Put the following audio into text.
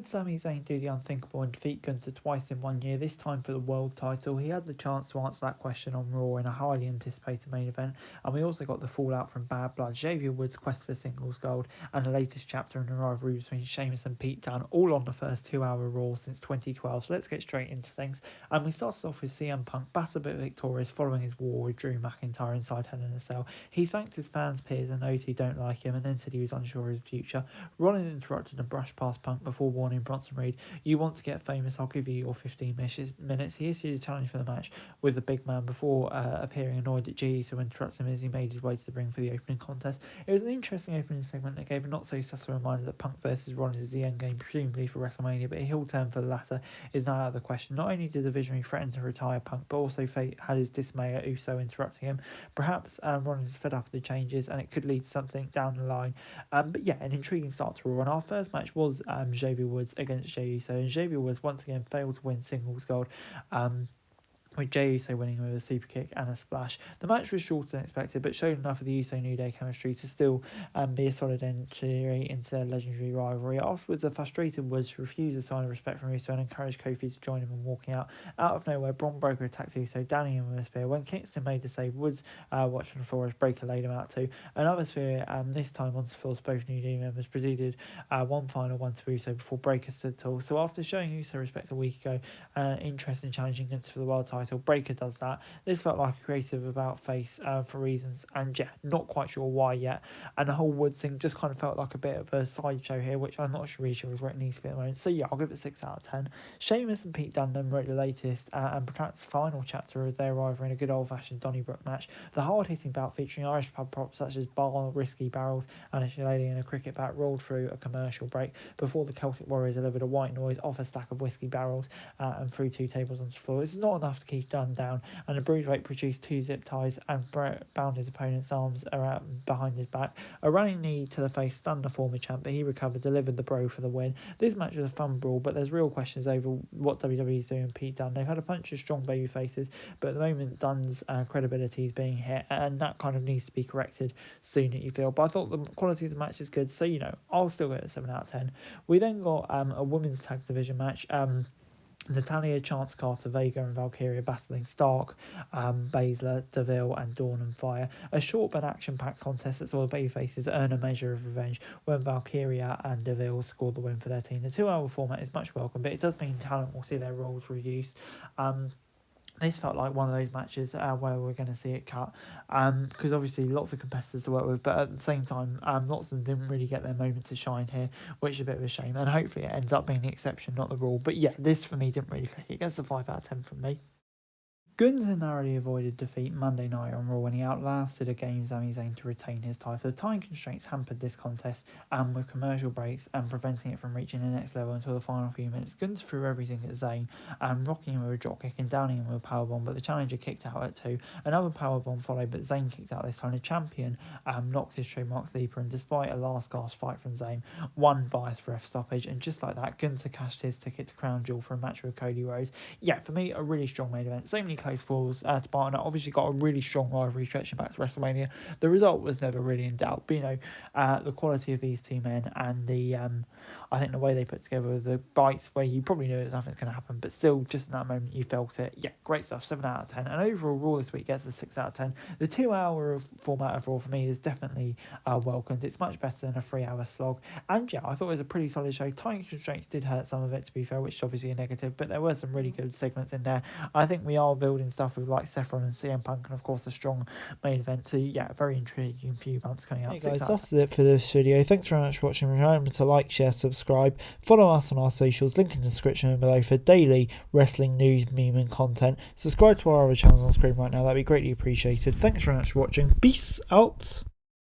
Sami Zayn do the unthinkable and defeat Gunther twice in 1 year, this time for the world title? He had the chance to answer that question on Raw in a highly anticipated main event, and we also got the fallout from Bad Blood, Xavier Woods' quest for singles gold, and the latest chapter in the rivalry between Sheamus and Pete Dunne, all on the first 2-hour Raw since 2012. So let's get straight into things. And we started off with CM Punk battered but victorious following his war with Drew McIntyre inside Hell in a Cell. He thanked his fans, peers, and those who don't like him, and then said he was unsure of his future. Rollins interrupted and brushed past Punk before warning Bronson Reed, "You want to get famous, I'll give you your 15 minutes." He issued a challenge for the match with the big man before appearing annoyed at G, so interrupted him as he made his way to the ring for the opening contest. It was an interesting opening segment that gave a not so subtle reminder that Punk versus Rollins is the endgame, presumably for WrestleMania, but a heel turn for the latter is now out of the question. Not only did the Visionary threaten to retire Punk, but also Fate had his dismay at Uso interrupting him. Perhaps Rollins is fed up with the changes, and it could lead to something down the line. But yeah, an intriguing start to Raw. And our first match was Xavier Woods against Jey Uso, and Xavier Woods once again failed to win singles gold, with Jey Uso winning with a super kick and a splash. The match was shorter than expected, but showed enough of the Uso New Day chemistry to still be a solid entry into their legendary rivalry. Afterwards, a frustrated Woods refused a sign of respect from Uso and encouraged Kofi to join him in walking out. Out of nowhere, Bron Breakker attacked Uso, downing him with a spear. When Kingston made the save, Woods watched from the floor as Breakker laid him out too. Another spear, this time onto Phil's both New Day members, proceeded one final one to Uso before Breakker stood tall. So after showing Uso respect a week ago, interest in challenging Gunther for the world title, Breakker does that. This felt like a creative about face for reasons, and yeah, not quite sure why yet. And the whole Woods thing just kind of felt like a bit of a sideshow here, which I'm not really sure is where it needs to be at the moment. So yeah, I'll give it 6 out of 10. Sheamus and Pete Dunne then wrote the latest and perhaps final chapter of their rivalry in a good old-fashioned Donnybrook match. The hard-hitting bout featuring Irish pub props such as bar whiskey barrels and a shillelagh and a cricket bat rolled through a commercial break before the Celtic Warriors delivered a white noise off a stack of whiskey barrels and threw 2 tables onto the floor. This is not enough to keep Dunne down, and the Bruiserweight produced 2 zip ties and bound his opponent's arms around behind his back. A running knee to the face stunned the former champ, but he recovered, delivered the bro for the win. This match was a fun brawl, but there's real questions over what WWE is doing Pete Dunne. They've had a bunch of strong baby faces, but at the moment Dunne's credibility is being hit, and that kind of needs to be corrected soon, you feel. But I thought the quality of the match is good, so you know, I'll still get a 7 out of 10. We then got a women's tag division match. Natalya, Chance Carter, Vega and Valkyria battling Stark, Baszler, Deville and Dawn and Fire. A short but action-packed contest that saw the babyfaces earn a measure of revenge when Valkyria and Deville scored the win for their team. The 2-hour format is much welcome, but it does mean talent will see their roles reduced. This felt like one of those matches where we're going to see it cut, because obviously lots of competitors to work with, but at the same time, lots of them didn't really get their moment to shine here, which is a bit of a shame, and hopefully it ends up being the exception, not the rule. But yeah, this for me didn't really click. It gets a 5 out of 10 from me. Gunther narrowly avoided defeat Monday night on Raw when he outlasted again Sami Zayn to retain his title. Time constraints hampered this contest, and with commercial breaks and preventing it from reaching the next level until the final few minutes. Gunther threw everything at Zayn, rocking him with a dropkick and downing him with a powerbomb, but the challenger kicked out at 2. Another powerbomb followed, but Zayn kicked out this time. The champion knocked his trademark sleeper, and despite a last-gasp fight from Zayn, won by a ref stoppage, and just like that, Gunther cashed his ticket to Crown Jewel for a match with Cody Rhodes. Yeah, for me, a really strong main event. So many close falls. Spartan obviously got a really strong rivalry stretching back to WrestleMania. The result was never really in doubt, but you know, the quality of these two men and the I think the way they put together the bites where you probably knew nothing's going to happen, but still just in that moment you felt it. Yeah, great stuff. 7 out of 10. And overall Raw this week gets a 6 out of 10. The 2-hour format of Raw for me is definitely welcomed. It's much better than a 3-hour slog, and yeah, I thought it was a pretty solid show. Time constraints did hurt some of it, to be fair, which is obviously a negative, but there were some really good segments in there. I think we are building stuff with like Seth Rollins and CM Punk, and of course a strong main event too. Yeah, very intriguing few months coming up. Hey guys, that's it for this video. Thanks very much for watching. Remember to like, share, subscribe, follow us on our socials, link in the description below for daily wrestling news, meme and content. Subscribe to our other channels on screen right now, that'd be greatly appreciated. Thanks very much for watching. Peace out.